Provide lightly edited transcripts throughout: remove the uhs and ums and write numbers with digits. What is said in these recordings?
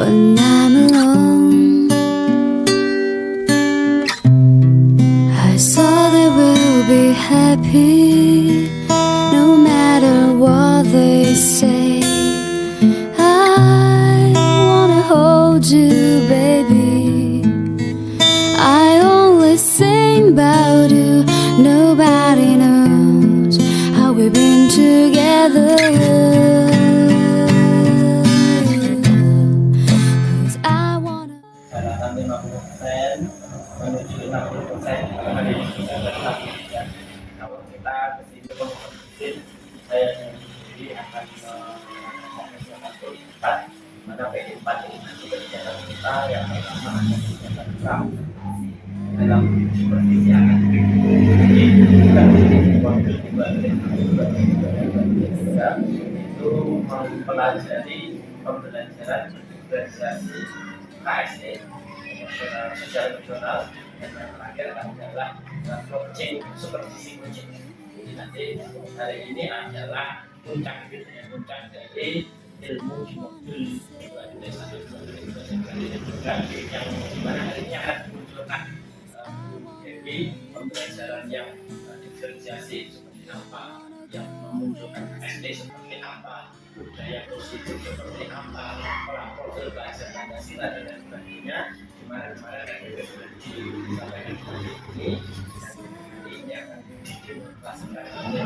when I'm alone. I saw they will be happy no matter what they say. I wanna hold you, baby. I only sing about you. Nobody knows how we've been together. 'Cause I wanna. Jalan 50% menuju 60% hari ini sudah tetap ya. Kalau kita kesini mesin saya sendiri akan mengerjakan P4, maka P4 ini nanti kegiatan kita yang pertama ada kegiatan praktisi dalam supervisi akan jadi waktu itu mempelajari pembelajaran diferensiasi KSE sosial emosional, dan yang terakhir adalah coaching, supervisi coaching. Jadi nanti hari ini adalah puncak dari ilmu di modul 2.1 yang dimana hari ini akan dimunculkan dari pembelajaran yang diferensiasi seperti apa, yang memunculkan SD seperti apa, budaya positif seperti apa, pola profil bahasa Pancasila dan lain sebagainya. Dimana kemarin ada sudah disampaikan ini, dan ini akan diklasifikasikan dan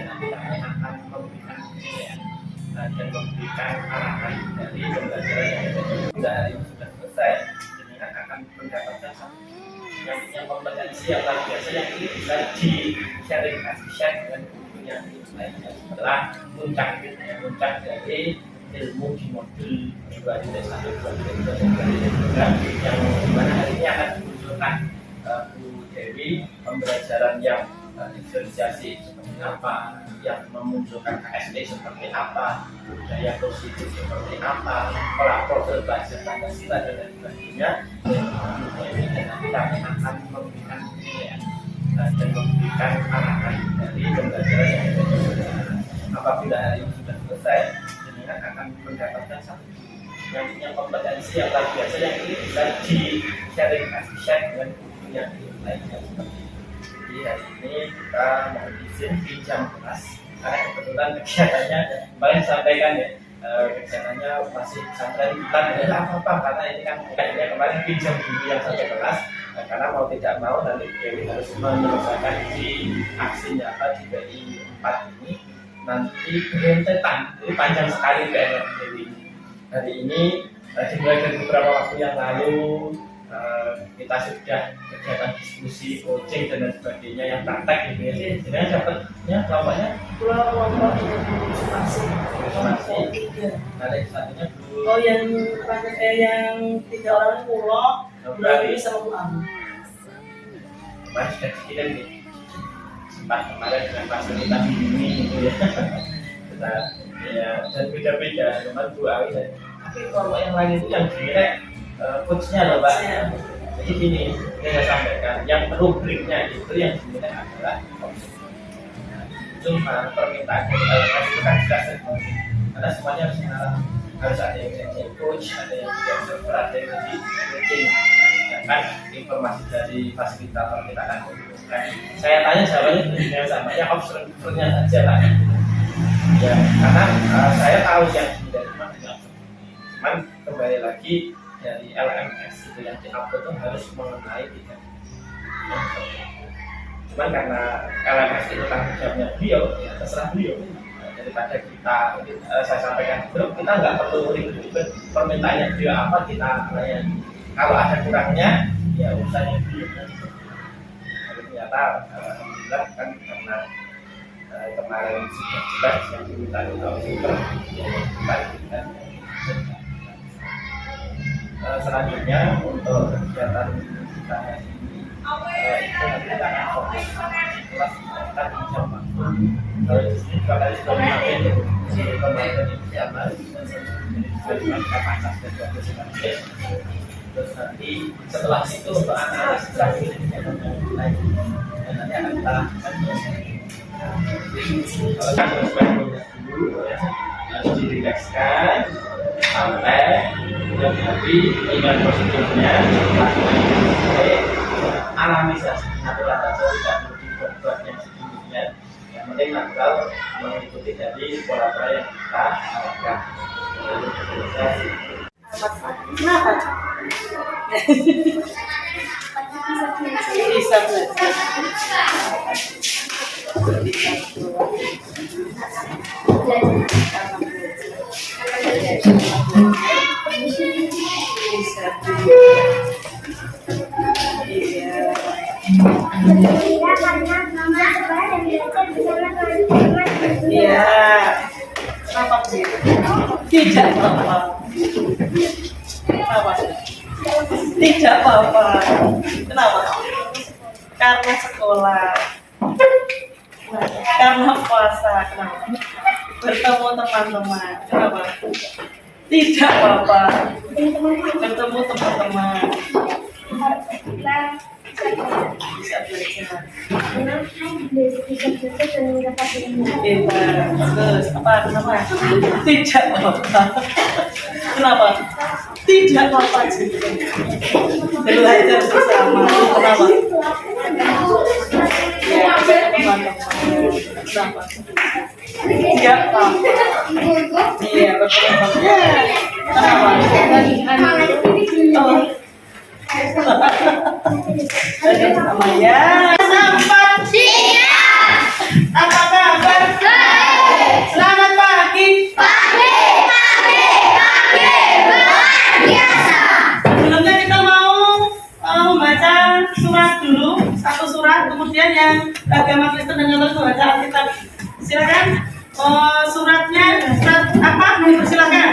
nanti kami akan memberikan penilaian dan memberikan arahan dari pembelajaran yang dari sudah selesai. Jadi akan mendapatkan yang kompetensi yang luar biasa yang ini bisa di-sharing dengan yang lainnya setelah puncak dari ilmu di modul 2.1 yang dimana hari ini akan dimunculkan Bu Dewi pembelajaran yang diferensiasi seperti apa, yang memunculkan KSD seperti apa, budaya positif seperti apa, pola profil bahasa Pancasila dan lain sebagainya. Dan nanti kami akan memberikan penilaian dan memberikan arahan dari pembelajaran yang apabila hari ini sudah selesai, jenengan akan mendapatkan satu yang kompetensi yang luar biasa yang ini bisa di-sharing dengan yang lainnya seperti itu. Jadi hari ini kita mau izin pinjam kelas karena kebetulan kegiatannya kemarin disampaikan ya, kegiatannya masih sampai bulan ya apa karena ini kan kayaknya kemarin pinjam dulu yang satu kelas. Karena mau tidak mau nanti Dewi harus menyelesaikan di aksinya di BI 4 ini nanti rentetan, jadi panjang sekali PR Dewi. Hari ini dimulai dari beberapa waktu yang lalu kita sudah kegiatan diskusi, coaching dan lain sebagainya yang praktek gitu ya. Jadi dapatnya kelompoknya kelompok masih ada satunya oh yang 3 orang pulau berarti sama Bu Ami. Kemarin sudah dikirim nih, sempat kemarin dengan fasilitas ini gitu ya. Kita ya dan beda-beda dengan Bu Ami. Tapi kelompok yang lain itu yang direct coachnya loh Pak. Jadi gini, saya sampaikan yang rubriknya itu yang dinilai adalah cuma permintaan dari LMS itu kan sudah semuanya, karena semuanya harus ada yang jadi coach, ada yang jadi observer, ada yang jadi coaching. Sedangkan informasi dari fasilitator kita kan saya tanya jawabannya dengan samanya observernya saja lah. Ya, karena saya tahu yang dari mana, cuman kembali lagi dari LMS itu yang di-upload itu harus mengenai tiga. Cuman karena LMS itu tanggung jawabnya beliau, ya terserah beliau. Daripada kita, saya sampaikan dulu, kita nggak perlu ribet-ribet permintaannya beliau apa kita layani. Kalau ada kurangnya, ya urusannya beliau. Tapi ternyata alhamdulillah kan karena kemarin sudah jelas yang diminta oleh super, ya kita selanjutnya untuk kegiatan kita ini itu nanti kita akan fokus kelas kita pinjam waktu kalau di sini juga kali sudah mengambil di pembahasan inisiatif dari kapasitas dan kapasitas. Terus nanti setelah itu untuk anak-anak terakhir dan nanti akan kita lakukan kalau kan terus dulu harus dirilekkan sampai Jadi dengan prosedurnya alami saja, natural saja, tidak perlu dibuat yang sedemikian. Yang penting natural mengikuti dari pola-pola yang kita lakukan. Kenapa? Bisa belajar. Iya. Apa sih? Tidak apa-apa. Kenapa? Tidak apa-apa. Kenapa? Karena sekolah. Karena puasa. Kenapa? Bertemu teman-teman. Kenapa? Tidak apa-apa. Bertemu teman-teman. Bisa belajar. Terus apa? Kenapa? Tidak apa-apa. Kenapa? Tidak apa-apa juga. Belajar bersama. Kenapa? Ya, teman-teman. Kenapa? Tidak apa-apa. Iya, betul. Kenapa? Oh. Ya, sampai siang. Apa kabar? Selamat pagi. luar biasa. Sebelumnya kita mau membaca surat dulu, satu surat, kemudian yang agama Kristen dan Katolik membaca Alkitab. Silakan. Suratnya surat apa? Silakan.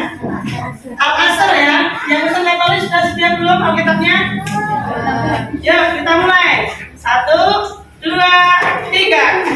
Al-Asr ya. Yang Kristen Katolik sudah sedia belum Alkitabnya? Yuk kita mulai. 1, 2, 3.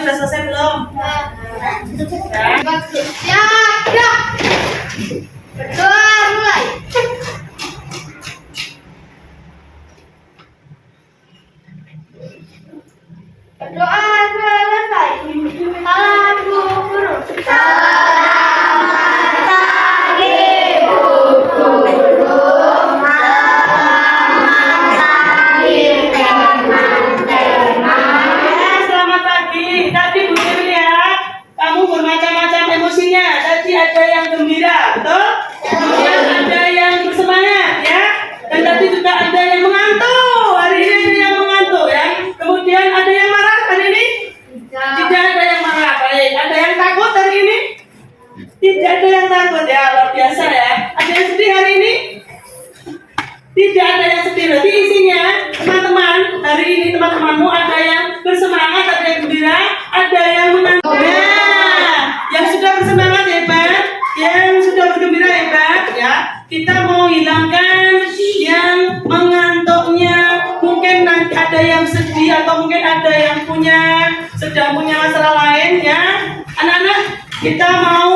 Sudah selesai belum? Berdoa mulai. Berdoa selesai. Salam guru. Selamat pagi Bu Guru. Selamat pagi teman-teman. Selamat pagi. Tadi Bu Dewi lihat kamu bermacam-macam emosinya. Tadi ada yang gembira, betul? Kemudian ada yang bersemangat, ya. Dan tadi juga ada yang mengantuk. Hari ini ada yang mengantuk, ya. Kemudian ada yang marah hari ini? Tidak ada yang marah. Baik. Ada yang takut hari ini? Tidak ada yang takut, ya. Luar biasa, ya. Ada yang sedih hari ini? Tidak ada yang sedih. Berarti isinya teman-teman hari ini teman-temanmu ada yang bersemangat, ada yang gembira, ada yang mengantuk. Nah, yang sudah bersemangat hebat, yang sudah bergembira hebat, ya. Kita mau hilangkan yang mengantuknya. Mungkin nanti ada yang sedih atau mungkin ada yang sedang punya masalah lain, ya. Anak-anak, kita mau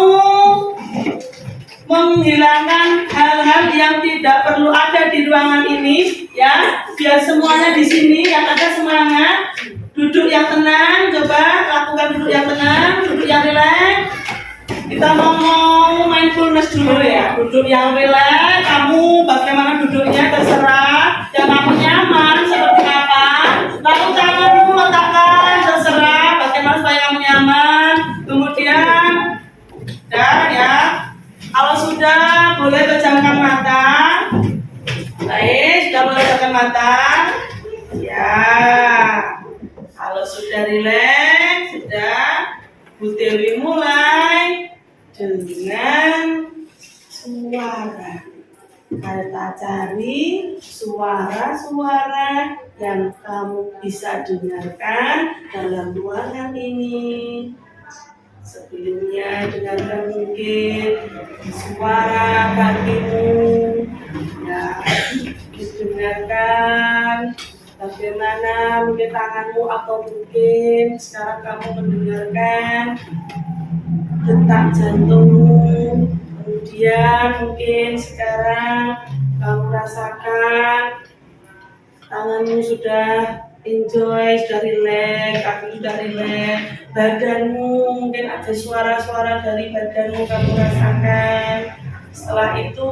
menghilangkan hal-hal yang tidak perlu ada di ruangan ini, ya. Biar semuanya di sini yang ada semangat. Duduk yang tenang, coba lakukan duduk yang tenang, duduk yang rileks. Kita mau mindfulness dulu, ya. Duduk yang rileks. Kamu bagaimana duduknya terserah. Yang kamu nyaman seperti apa. Lalu tanganmu letakkan terserah bagaimana supaya kamu nyaman. Kemudian dan ya. Kalau sudah boleh pejamkan mata. Baik, sudah boleh pejamkan matang? Ya. Kalau sudah rileks, sudah, Bu Dewi mulai dengan suara. Kita cari suara-suara yang kamu bisa dengarkan dalam ruangan ini. Sebelumnya dengarkan mungkin suara kakimu, ya, didengarkan bagaimana mungkin tanganmu atau mungkin sekarang kamu mendengarkan detak jantungmu. Kemudian mungkin sekarang kamu rasakan tanganmu sudah enjoy, sudah relax, kaki sudah relax, badanmu mungkin ada suara-suara dari badanmu kamu rasakan. Setelah itu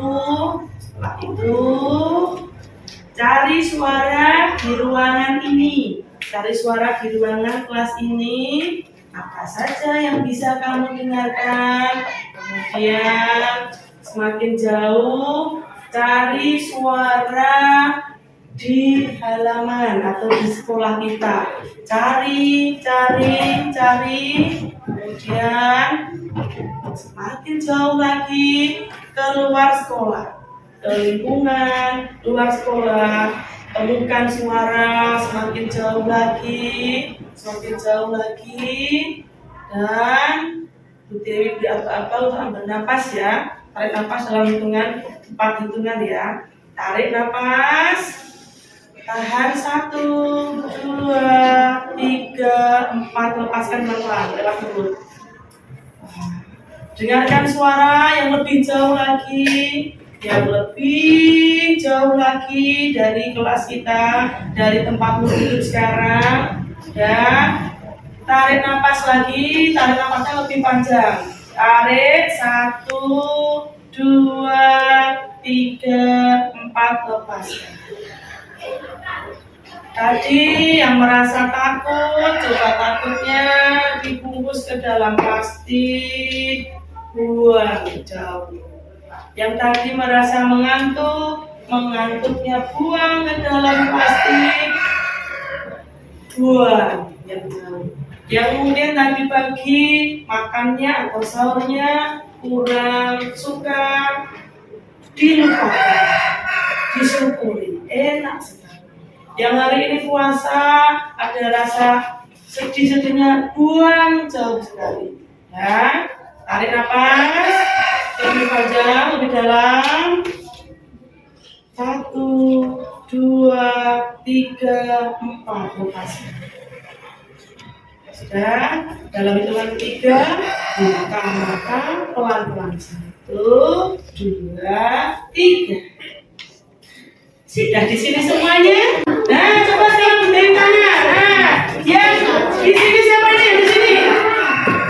cari suara di ruangan ini, cari suara di ruangan kelas ini. Apa saja yang bisa kamu dengarkan. Kemudian semakin jauh cari suara di halaman atau di sekolah kita. Cari. Kemudian semakin jauh lagi keluar sekolah, ke lingkungan luar sekolah. Temukan suara semakin jauh lagi, dan Bu Dewi beri apa-apa untuk ambil napas ya. Tarik napas dalam hitungan 4 hitungan ya. Tarik napas, tahan 1, 2, 3, 4, lepaskan pelan-pelan lewat mulut. Dengarkan suara yang lebih jauh lagi, dari kelas kita, dari tempatmu duduk sekarang. Dan tarik napas lagi, tarik napasnya lebih panjang. Tarik 1, 2, 3, 4, lepaskan. Tadi yang merasa takut, coba takutnya dibungkus ke dalam plastik, buang jauh. Yang tadi merasa mengantuknya buang ke dalam plastik, buang yang jauh. Yang mungkin tadi pagi makannya atau sahurnya kurang suka, dilupakan, disyukuri, enak sekali. Yang hari ini puasa ada rasa sedih-sedihnya, buang jauh sekali. Ya, tarik nafas lebih panjang, lebih dalam. 1, 2, 3, 4, lepaskan. Sudah, dalam hitungan 3, buka mata pelan-pelan. 1, 2, 3. Sudah di sini semuanya? Nah, coba sekarang berdiri tangan. Nah, yang di sini siapa nih? Di sini.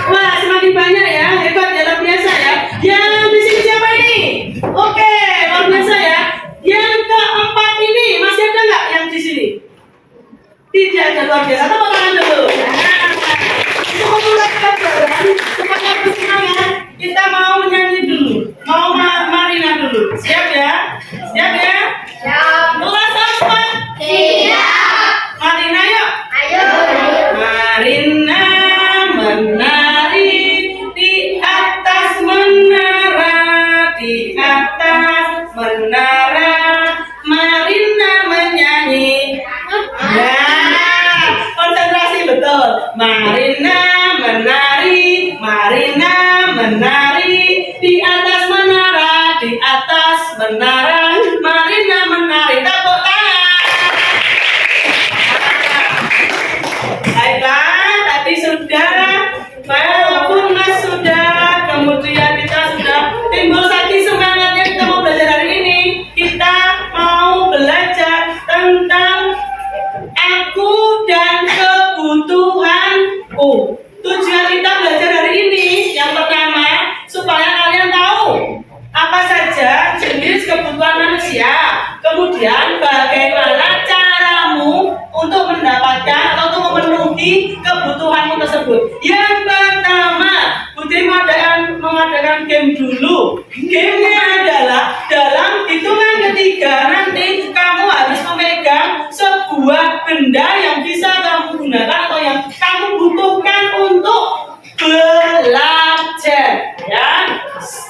Wah, semakin banyak ya. Hebat ya, luar biasa ya. Yang di sini siapa ini? Oke, luar biasa ya. Yang keempat ini masih ada nggak yang di sini? Tidak ada, luar biasa. Tepuk tangan dulu. Supaya bersemangat, kita mau nyanyi dulu, mau Marina dulu. Siap ya? Siap ya? Kelas 4. Siap. Marina yuk. Ayo. Marina menari di atas menara, di atas menara. Marina menyanyi. Nah, konsentrasi betul. Marina menari, Marina menari di atas menara, di atas menara. Marina menari, tepuk tangan. Baiklah, tadi sudah, Mas sudah, kemudian kita sudah timbul lagi semangatnya. Kita mau belajar hari ini. Kita mau belajar tentang aku dan kebutuhanku. Tujuan kita belajar hari ini yang pertama supaya kalian tahu apa saja jenis kebutuhan manusia. Kemudian bagaimana caramu untuk mendapatkan atau untuk memenuhi kebutuhanmu tersebut. Yang pertama, Putri mengadakan game dulu. Gamenya adalah dalam hitungan ketiga nanti kamu harus memegang benda yang bisa kamu gunakan atau yang kamu butuhkan untuk belajar. Ya,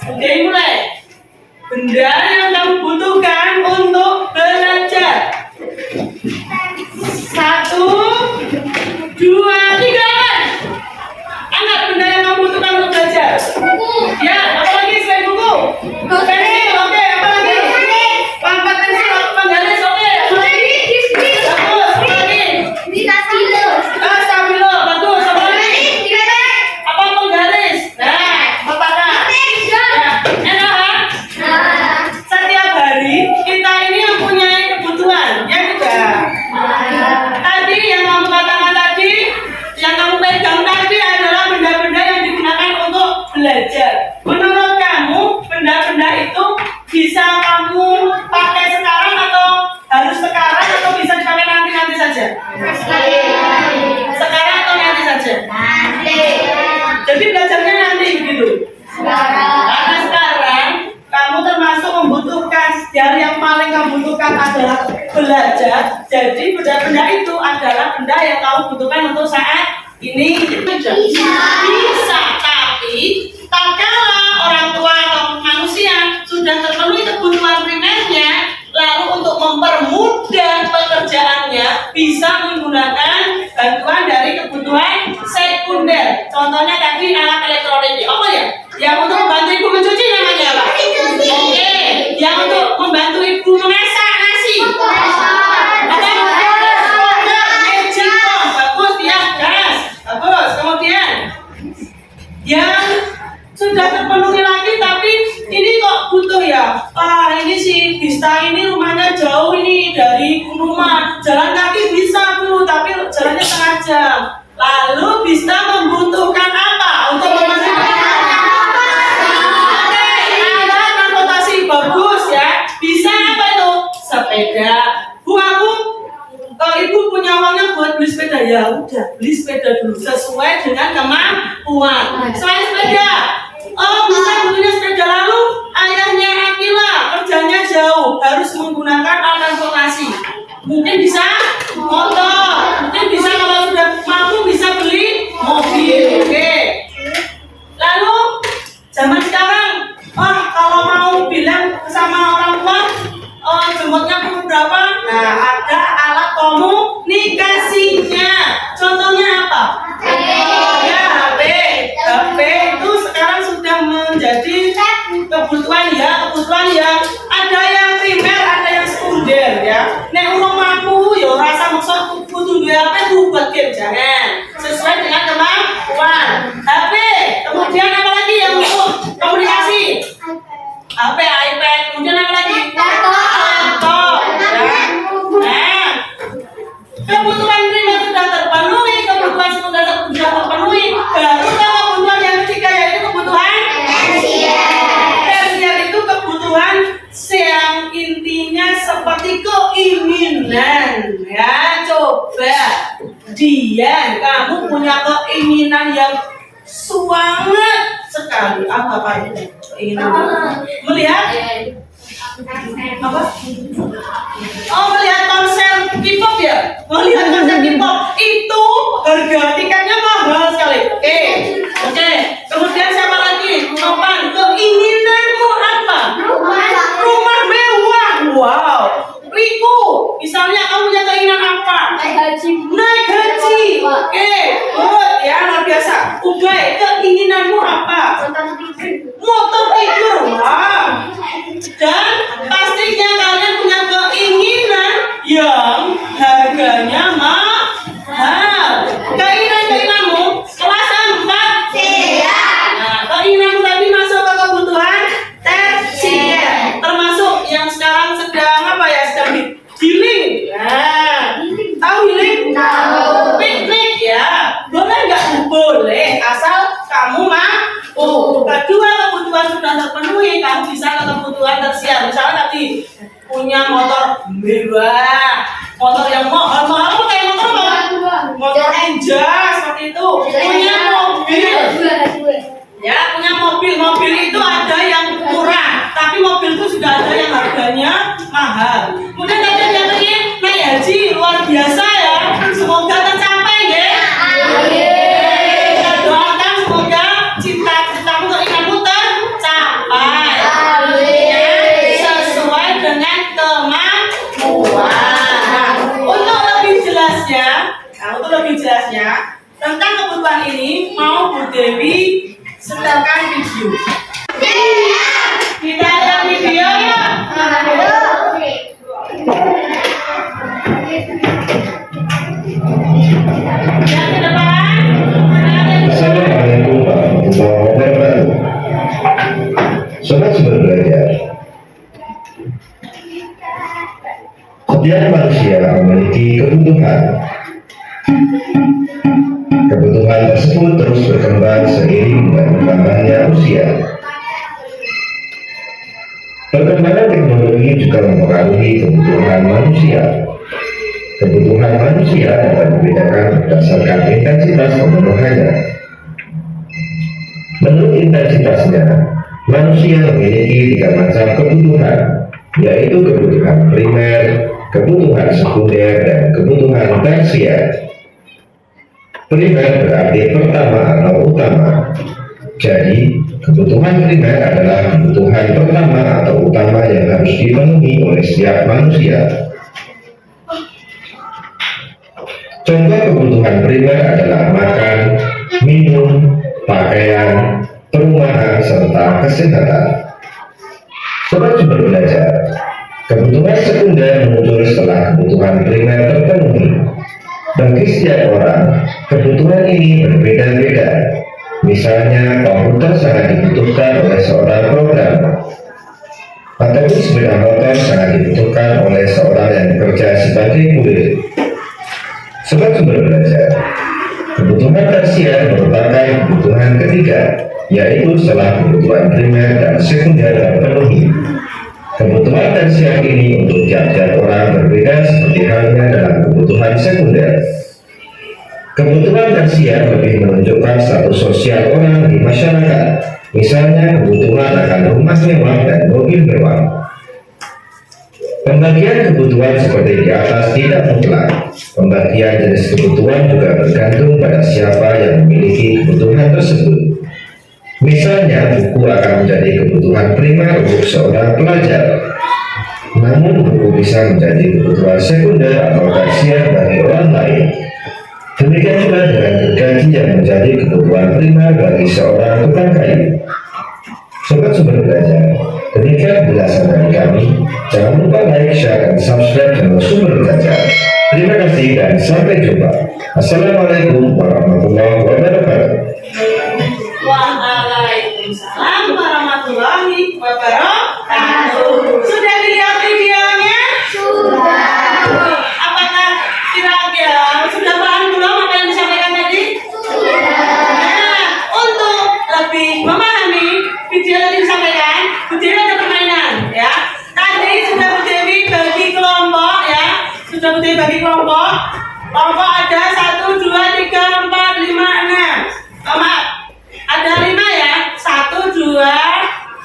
oke, mulai. Benda yang kamu butuhkan untuk belajar. 1, 2, 3. Angkat benda yang kamu butuhkan untuk belajar. Ya, apa lagi selain buku? Pensil, oke, apa lagi? Pangkat pensil, penggaris, oke, apa lagi? Bagus, apa lagi? Stabilo, bagus, apa lagi? Apa penggaris? Nah, apa kan? Ya, enak kan? Setiap hari kita ini mempunyai kebutuhan, ya tidak? Tadi yang kamu katakan tadi, yang kamu pegang tadi adalah benda-benda yang digunakan untuk belajar. Menurut kamu, benda-benda itu bisa kamu pakai sekarang atau harus sekarang atau bisa dipakai nanti-nanti saja? Sekarang atau nanti saja? Jadi belajarnya nanti begitu. Karena sekarang kamu termasuk membutuhkan, dari yang paling kamu butuhkan adalah belajar. Jadi benda-benda itu adalah benda yang kamu butuhkan untuk saat ini. Bisa, tapi tak kala orang tua atau manusia sudah terpenuhi kebutuhan primernya, lalu untuk mempermudah pekerjaannya bisa menggunakan bantuan dari kebutuhan sekunder. Contohnya tadi alat elektronik. Apa ya? Yang untuk membantu ibu mencuci namanya apa? Oke. Yang untuk membantu ibu memasak nasi. Ada magic bomb. Bagus, dia gas. Bagus. Kemudian yang sudah terpenuhi lagi tapi ini kok butuh ya? Ini si Bista ini rumahnya jauh ini dari rumah. Jalan kaki bisa Bu, tapi jalannya setengah jam. Lalu Bista membutuhkan apa untuk memasak? Alat transportasi. Bagus ya. Bisa apa itu? Sepeda. Bu, ibu punya uangnya buat beli sepeda, ya udah beli sepeda dulu sesuai dengan kemampuan. Selain sepeda, bisa belinya sepeda. Lalu ayahnya Akila kerjanya jauh, harus menggunakan alat transportasi. Mungkin bisa motor, mungkin bisa kalau sudah mampu bisa beli mobil. Oke. Lalu zaman sekarang, kalau mau bilang sama orang tua, jemputnya pukul berapa? Nah, ada alat komunikasinya. Contohnya apa? Ya, HP. HP itu sekarang sudah menjadi kebutuhan yang ada yang primer, ada yang sekunder ya. Nek urung mampu ya rasa maksud butuh duwe HP buat game, jangan. Sesuai dengan kemampuan. HP. Kemudian apa lagi yang untuk komunikasi? HP, iPad. Kemudian apa lagi? Laptop. Nah, kebutuhan primer sudah terpenuhi, kebutuhan sekunder sudah terpenuhi. Baru kebutuhan yang ketiga yaitu kebutuhan tersier. Itu kebutuhan yang intinya seperti keinginan. Ya, coba Dian, kamu punya keinginan yang sangat sekali. Apa itu keinginan? Melihat apa? Melihat konser K-pop ya? Melihat konser K-pop itu harga tiketnya mahal sekali. Oke. Kemudian siapa lagi? Nopan, keinginanmu apa? Rumah mewah. Wow. Riku, misalnya kamu punya keinginan apa? Naik haji. Oke. Good ya, luar biasa. Ubay, keinginanmu apa? Motor tidur. Wow. Dan pastinya kalian punya keinginan yang harganya mahal. Keinginanmu kelas 4. Nah, keinginanmu tadi masuk ke kebutuhan tersier, termasuk yang sekarang sedang apa ya? Sedang healing. Nah, tahu healing? Tahu. Piknik ya. Boleh nggak? Boleh, asal kamu mampu. Kedua, kebutuhan sudah terpenuhi, kamu bisa ke kebutuhan tersier. Misalnya tadi punya motor mewah, motor yang mahal-mahal, kayak motor apa? Motor Ninja seperti itu. Punya mobil. Ya, punya mobil itu ada yang murah, tapi mobil itu sudah ada yang harganya mahal. Kemudian tadi yang naik haji luar biasa ya. Kemudian manusia memiliki kebutuhan. Kebutuhan tersebut terus berkembang seiring dengan bertambahnya usia. Perkembangan teknologi juga mempengaruhi kebutuhan manusia. Kebutuhan manusia dapat dibedakan berdasarkan intensitas pemenuhannya. Menurut intensitasnya, manusia memiliki 3 macam kebutuhan, yaitu kebutuhan primer, kebutuhan sekunder, dan kebutuhan tersier. Primer berarti pertama atau utama. Jadi, kebutuhan primer adalah kebutuhan pertama atau utama yang harus dipenuhi oleh setiap manusia. Contoh kebutuhan primer adalah makan, minum, pakaian, perumahan, serta kesehatan. Sobat Sumber Belajar, kebutuhan sekunder muncul setelah kebutuhan primer terpenuhi. Bagi setiap orang, kebutuhan ini berbeda-beda. Misalnya, komputer sangat dibutuhkan oleh seorang programmer, atau sepeda motor sangat dibutuhkan oleh seorang yang bekerja sebagai kurir. Sobat Sumber Belajar, kebutuhan tersier merupakan kebutuhan ketiga, yaitu setelah kebutuhan primer dan sekunder terpenuhi. Kebutuhan tersier ini untuk tiap-tiap orang berbeda seperti halnya dalam kebutuhan sekunder. Kebutuhan tersier lebih menunjukkan status sosial orang di masyarakat, misalnya kebutuhan akan rumah mewah dan mobil mewah. Pembagian kebutuhan seperti di atas tidak mutlak. Pembagian jenis kebutuhan juga bergantung pada siapa yang memiliki kebutuhan tersebut. Misalnya, buku akan menjadi kebutuhan primer untuk seorang pelajar. Namun, buku bisa menjadi kebutuhan sekunder atau tersier bagi orang lain. Demikian juga dengan gergaji yang menjadi kebutuhan primer bagi seorang tukang kayu. Sobat Sumber Belajar, demikian penjelasan dari kami. Jangan lupa like, share, dan subscribe channel Sumber Belajar. Terima kasih dan sampai jumpa. Assalamualaikum warahmatullahi wabarakatuh. Waalaikumsalam warahmatullahi wabarakatuh. Sudah dilihat videonya? Sudah. Apakah kira-kira sudah paham belum apa yang disampaikan tadi? Nah, untuk lebih memahami video yang disampaikan, Bu Dewi ada permainan ya. Tadi sudah Bu Dewi bagi kelompok ya. Sudah Bu Dewi bagi kelompok. Kelompok ada 1, 2, 3, 4, 5, 6. Maaf. Ada 5 ya. 1, 2,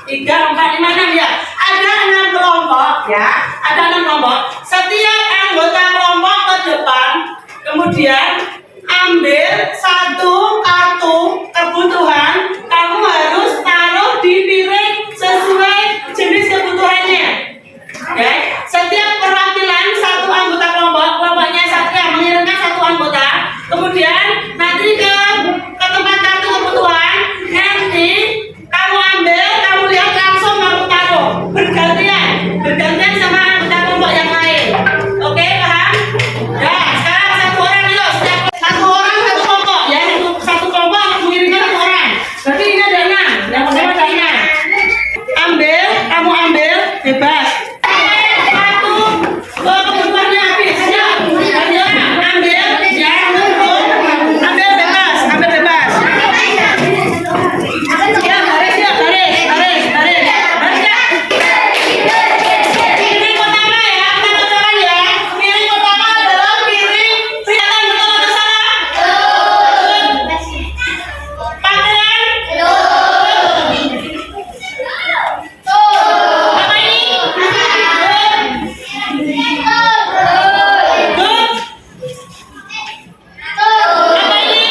3, 4, 5, 6 ya. Ada 6 kelompok ya. Ada 6 kelompok. Setiap anggota kelompok ke depan, kemudian ambil 1 kartu kebutuhan. Kamu harus taruh di piring sesuai jenis kebutuhannya. Ya. Setiap perwakilan 1 anggota kelompoknya Satria mengirimkan 1 anggota. Kemudian nanti ke tempat kartu kebutuhan, nanti kamu ambil, kamu lihat langsung kamu taruh. Bergantian sama anggota kelompok yang lain. Oke, paham? Ya, sekarang 1 orang yuk. Satu orang 1 kelompok. Ya, untuk 1 kelompok mengirimkan 1 orang. Berarti ini ada 6. Yang pertama ada 6. Kamu ambil, bebas. Kebutuhannya habis. Ya, ayo ambil, ya, ambil bebas. Ya, baris ya, baris ya. Piring pertama ya, kita cocokan ya. Piring pertama adalah piring kelihatan betul atau salah? Pakaian? Apa ini? Good. Apa ini?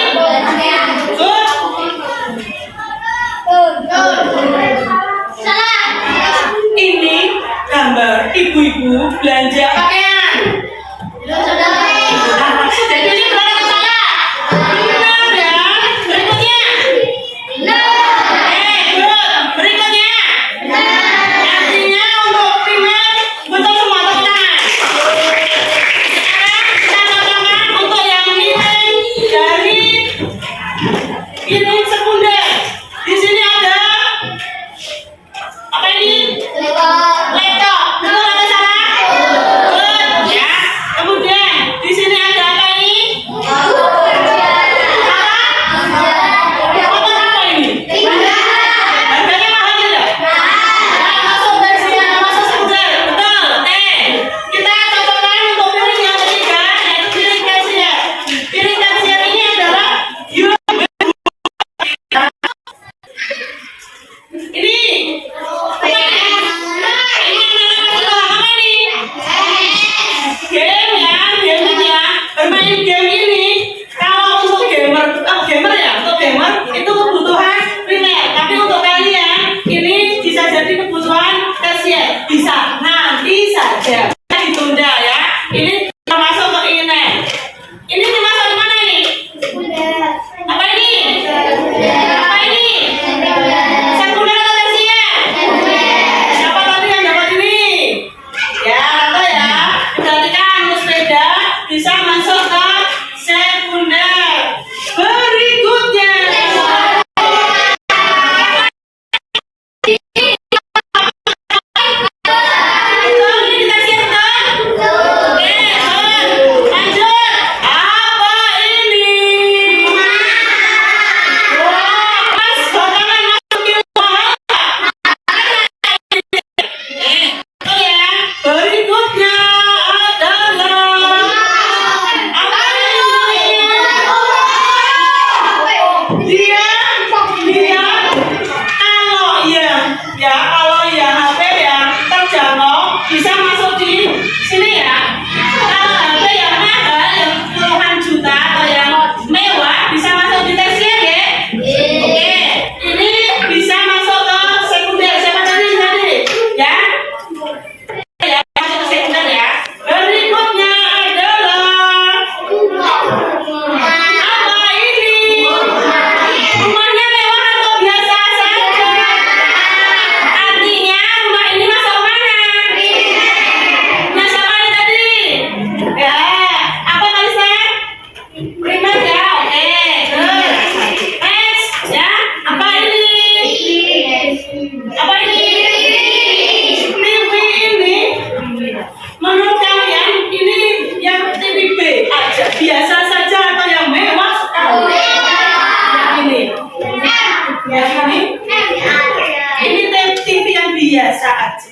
Ini gambar ibu-ibu belanja pakaian. Jadi ini berapa yang salah? Benar ya. Berikutnya. Good. Berikutnya. Artinya untuk primer betul semua tepuk tangan. Sekarang kita katakan untuk yang piring dari piring sekunder. Di sini ada apa ini? Laptop. Betul atau salah? Good.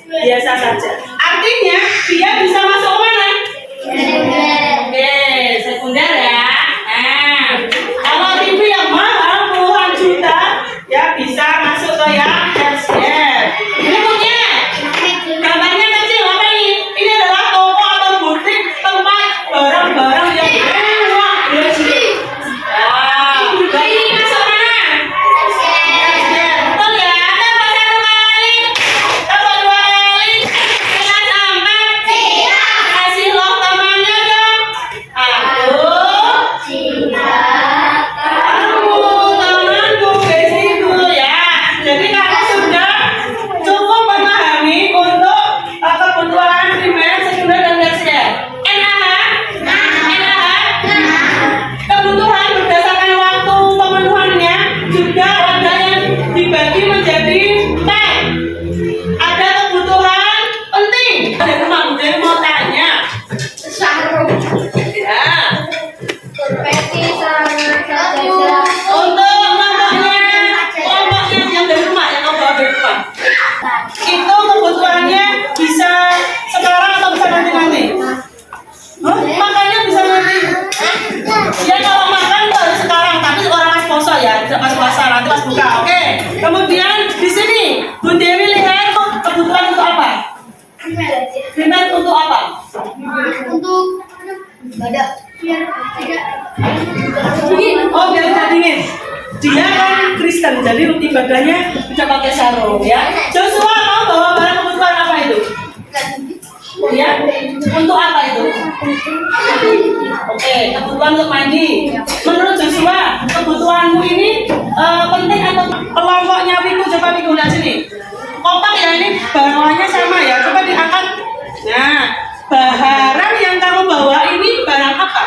biasa saja. Artinya dia bisa masuk mana? Oke, sekunder ya. Nah, kalau TV yang mahal puluhan juta ya bisa masuk ke yang tersier. Berikutnya, gambarnya kecil apa ini? Ini adalah toko atau butik tempat barang-barang yang mewah. Nah, ini masuk mana? Tersier. Betul ya? Tambah satu kali, tambah dua kali, dengan aman. Kasih loh temannya dong. Aku temanku besiku ya. Jadi kamu sudah cukup memahami untuk kebutuhan primer, sekunder, dan tersier. Kebutuhan berdasarkan waktu pemenuhannya juga ada yang dibagi menjadi 4. Ada kebutuhan penting. Ada rumah Bunda mau tanya. Ya. Untuk kelompoknya yang dari rumah, yang kamu bawa dari rumah. Itu kebutuhannya bisa sekarang atau bisa nanti-nanti? Makannya bisa nanti. Ya kalau makan baru sekarang, tapi orang pas puasa ya, tidak pas puasa, nanti pas buka. Oke. Kemudian di sini Bu Dewi lihat kebutuhan untuk apa? Primer untuk apa? Untuk badak biar tidak Oh, biar tidak dingin. Dia kan Kristen, jadi ibadahnya tidak pakai sarung ya. Joshua mau bawa barang kebutuhan apa itu? Ya, untuk apa itu? Oke, kebutuhan untuk mandi. Menurut Joshua, kebutuhanmu ini penting atau kelompoknya Wiku? Coba Wiku lihat sini. Kotak ya, ini bawahnya sama ya. Coba diangkat. Nah, barang yang kamu bawa ini barang apa?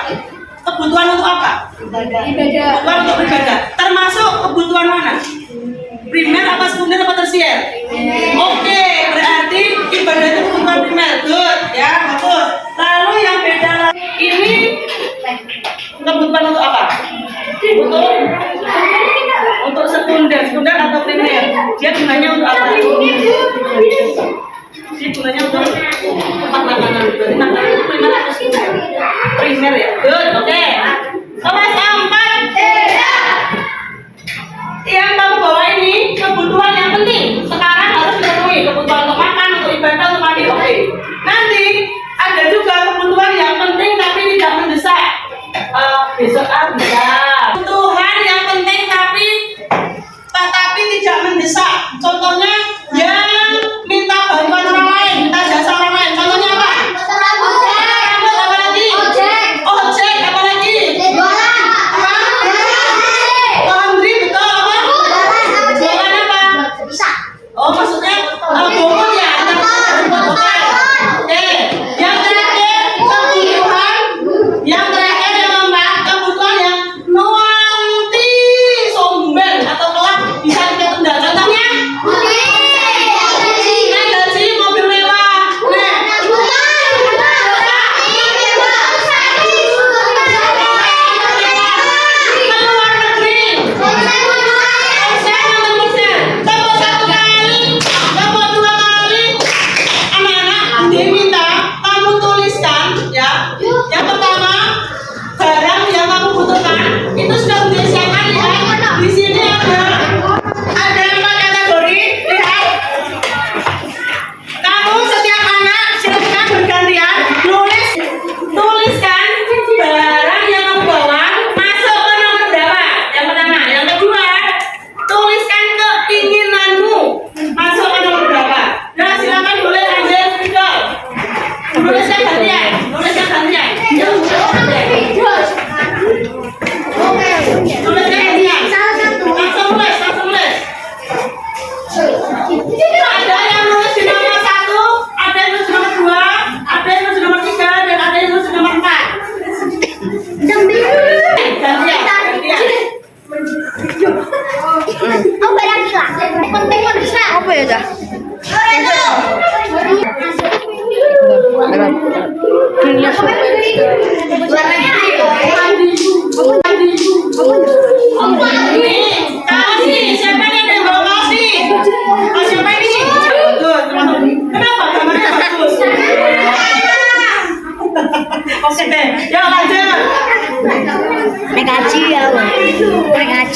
Kebutuhan untuk apa? Kebutuhan untuk ibadah. Termasuk kebutuhan mana? Primer apa sekunder apa tersier? Oke, berarti ibadah itu kebutuhan primer. Good, ya, bagus. Lalu yang beda lagi ini kebutuhan untuk apa? Untuk sekunder, sekunder atau primer. Dia gunanya untuk apa? Dia gunanya untuk tempat makanan. Berarti makanan itu primer atau sekunder? Primer ya. Good, oke. Kelas 4. Yang kamu bawa ini kebutuhan yang penting. Sekarang harus dipenuhi. Kebutuhan untuk makan, untuk ibadah, untuk mandi. Oke. Nanti ada juga kebutuhan yang penting tapi tidak mendesak. Besok bisa. Kebutuhan yang penting tapi tidak mendesak. Contohnya yang minta bantuan orang lain, minta jasa orang lain. Contohnya apa? Rambut apa lagi? Ojek apa lagi?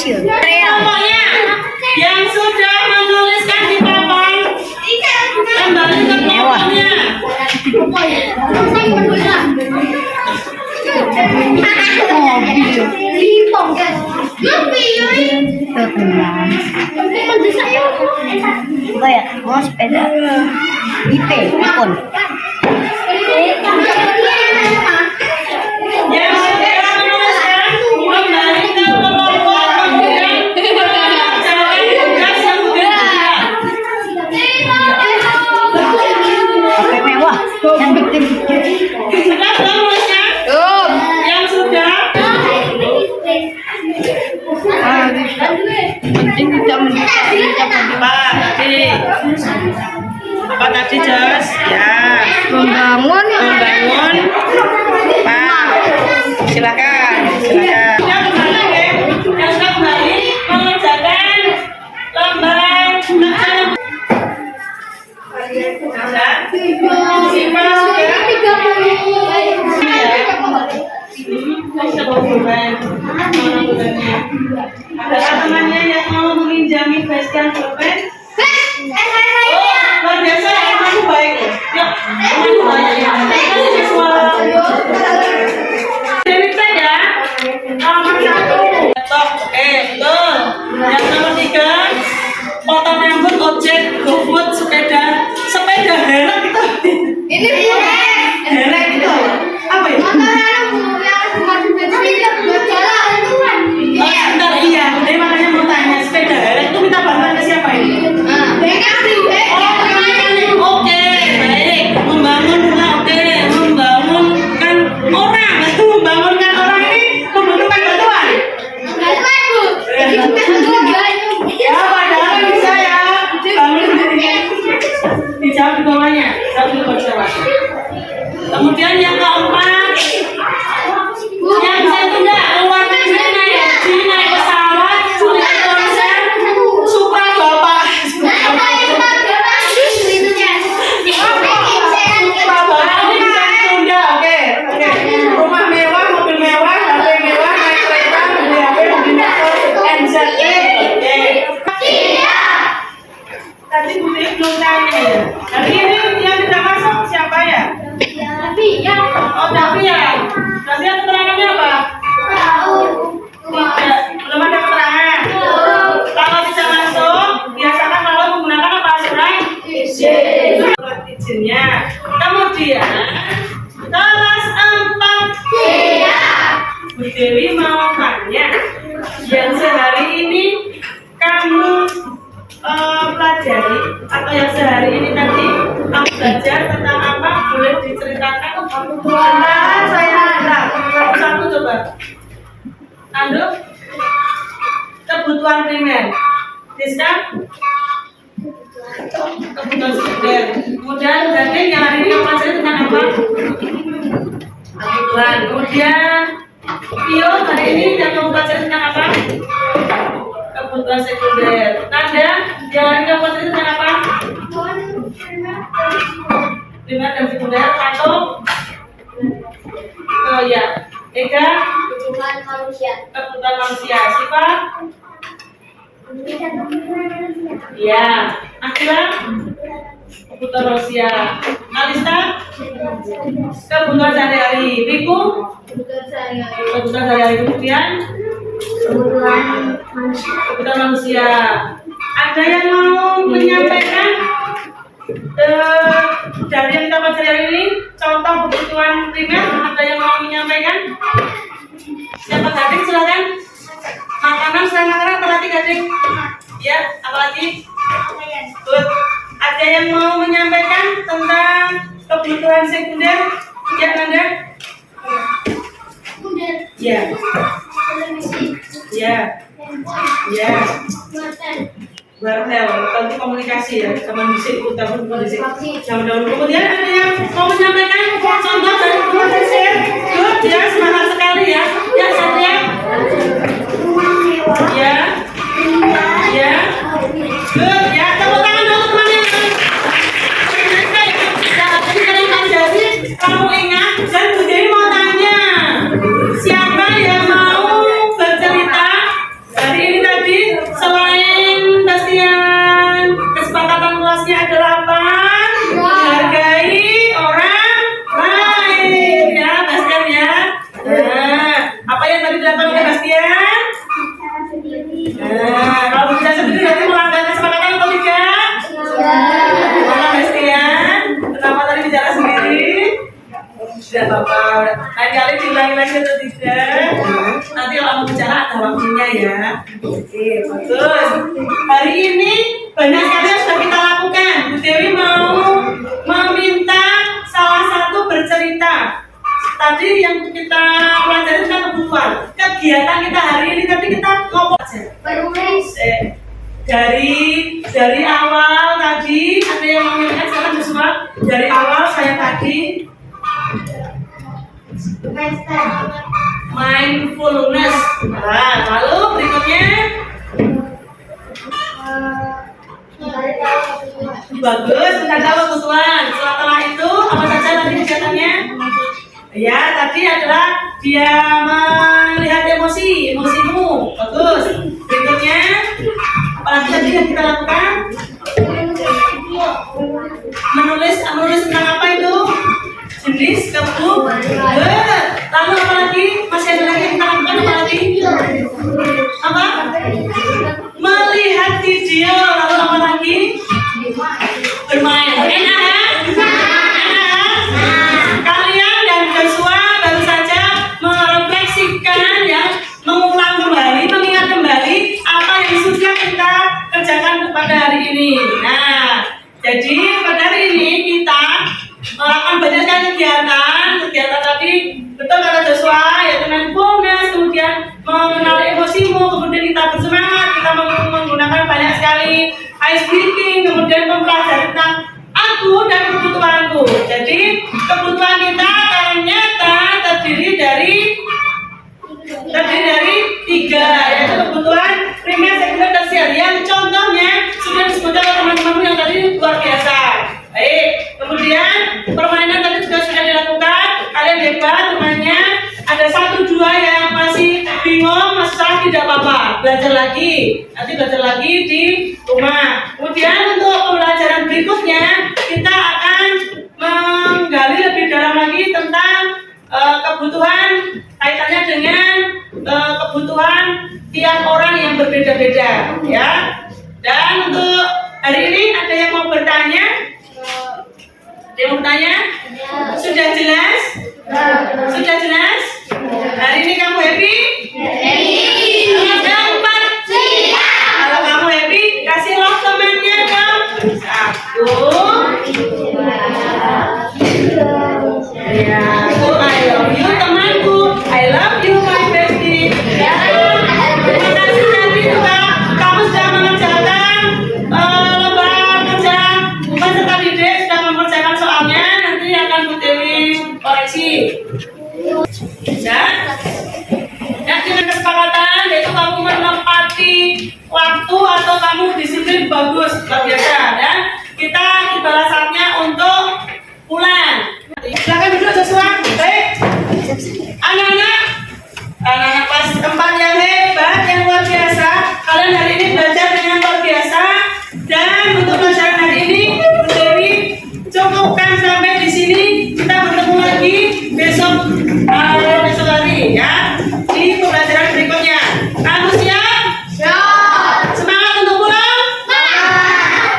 Pokoknya yang sudah menuliskan di papan kembali ke kelompoknya. Apa ya? Mau sepeda. IP, iPhone. Yang sudah menuliskan kembali ke kelompok kemudian mengerjakan tugas yang sudah HP mewah yang bikin sudah menulisnya. Yang sudah penting tidak apa tadi Jos? Ya, membangun Pak. Silakan. Yang sudah kembali mengerjakan lembaran kerja. Ada temannya yang mau meminjami basecamp pulpen? Luar biasa, temanku baik. Yuk, temanku banyak ya. Kasih siswa. Dari sepeda, nomor 1. Laptop, betul. Yang nomor 3, potong rambut objek GoFood sepeda helek itu. ini Helek itu apa ya? Bentar, iya. Jadi makanya mau tanya, sepeda helek itu minta bantuan ke siapa ini? Oke, baik. Membangunkan orang ini membutuhkan bantuan. Ya, padahal bisa ya. Bangun dijawab di bawahnya. Kemudian yang keempat, yang saya tunda luar negeri naik pesawat, naik konser, Supra Bapak. Rumah mewah, mobil mewah, HP mewah, naik kereta, beli HP, beli NZT. Tadi Budi belum tanya ya. Hari ini yang tidak masuk siapa ya? Oh, tapi ya. Tapi yang keterangannya apa? Tidak, belum ada keterangan. Kalau bisa masuk, biasakan kalau menggunakan apa surat izinnya. Kemudian kelas 4. Bu Dewi mau tanya, yang sehari ini kamu pelajari atau yang sehari ini tadi kamu belajar tentang apa? Boleh diceritakan? Tentang saya ada satu coba. Anduk kebutuhan primer. Diska kebutuhan sekunder. Kemudian Gading yang hari ini kamu pelajari tentang apa? Kebutuhan. Kemudian Pio hari ini yang kamu pelajari tentang apa? Kebutuhan sekunder. Nanda yang hari ini kamu pelajari tentang apa? Primer dan sekunder atau ya. Eka kebutuhan manusia. Siapa? Ya. Akila kebutuhan manusia. Alista kebutuhan sehari-hari. Wiku kebutuhan sehari-hari. Kemudian kebutuhan manusia. Ada yang mau menyampaikan dari yang kita pelajari hari ini contoh kebutuhan primer? Ada yang mau menyampaikan? Siapa? Gading silakan. Makanan selain makanan apalagi Gading? Ya, apalagi? Good. Ada yang mau menyampaikan tentang kebutuhan sekunder? Ya, Nanda? Ya. Ya. Bartel, tentu komunikasi ya, sama musik, utama musik. Jangan dahulu. Kemudian ada yang mau menyampaikan contoh dari musik? Good, ya, semangat sekali ya. Ya, Satria. Ya. Good, ya. Tepuk tangan dulu teman-teman. Jadi kamu ingat dan Bu Dewi mau tanya, siapa yang mau bercerita hari ini Tidak apa-apa. Lain kali diulangi lagi atau tidak? Nanti kalau mau bicara ada waktunya ya. Oke, bagus. Hari ini banyak sekali yang sudah kita lakukan. Bu Dewi mau meminta salah satu bercerita. Tadi yang kita pelajari kan kebutuhan. Kegiatan kita hari ini tadi kita ngomong aja. Dari awal tadi ada yang mau mengingat silakan semua. Dari awal saya tadi mindfulness. Nah, lalu berikutnya bagus, sudah tahu kebutuhan. Setelah itu apa saja tadi kegiatannya? Ya, tadi adalah dia melihat emosimu. Bagus. Berikutnya apa lagi tadi yang kita lakukan? Menulis tentang apa itu? Jenis kebutuhan. Lalu apa lagi? Masih ada lagi yang kita lakukan apa lagi? Apa? Melihat video. Lalu apa lagi? Bermain. Enak ya? Kalian dan Joshua baru saja merefleksikan ya, mengulang kembali, mengingat kembali apa yang sudah kita kerjakan pada hari ini. Nah, jadi pada hari ini kita melakukan banyak sekali kegiatan tadi betul kata Joshua, yaitu mindfulness, kemudian mengenali emosimu, kemudian kita bersemangat, kita menggunakan banyak sekali ice breathing, kemudian mempelajari tentang aku dan kebutuhanku. Jadi kebutuhan kita ternyata terdiri dari 3, yaitu kebutuhan primer, sekunder, tersier. Yang contohnya sudah disebutkan oleh teman-temanmu yang tadi luar biasa. Baik, kemudian permainan tadi juga sudah dilakukan. Kalian hebat, temannya. Ada 1, 2 yang masih bingung, masalah tidak apa-apa. Belajar lagi, nanti belajar lagi di rumah. Kemudian untuk pembelajaran berikutnya kita akan menggali lebih dalam lagi tentang kebutuhan kaitannya dengan kebutuhan tiap orang yang berbeda-beda, ya. Dan untuk hari ini ada yang mau bertanya? Ada yang mau bertanya? Sudah jelas? Sudah jelas? Hari ini kamu happy? Kalau kamu happy, kasih love temannya dong. 1. Ya, I love you temanku. I love you my bestie. Ya, terima kasih tadi juga kamu sudah mengerjakan lomba kerja bukan serta didik, sudah mengerjakan soalnya. Nanti akan Bu Dewi koreksi. Ya, dengan kesepakatan yaitu kamu menempati waktu atau kamu disiplin bagus, luar biasa. Dan kita tiba saatnya untuk pulang. Silakan duduk Joshua. Baik. Anak-anak pas tempat yang hebat, yang luar biasa. Kalian hari ini belajar dengan luar biasa. Dan untuk pelajaran hari ini, Bu Dewi cukupkan sampai di sini. Kita bertemu lagi besok hari ya di pembelajaran berikutnya. Kamu siap? Siap. Semangat untuk pulang?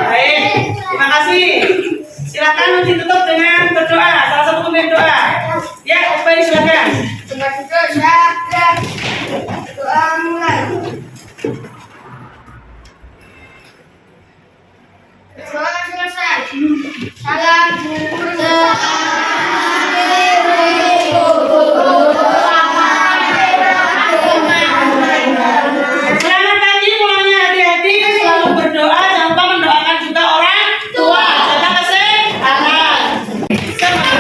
Baik. Terima kasih. Silakan ditutup dengan berdoa. Salah satu pemimpin doa. Ya, Ubay silakan. Doa mulai. Doa selesai. Salam. Selamat pagi, pulangnya hati-hati, selalu berdoa, jangan lupa mendoakan juga orang tua. Jaga kesehatan. Kenapa?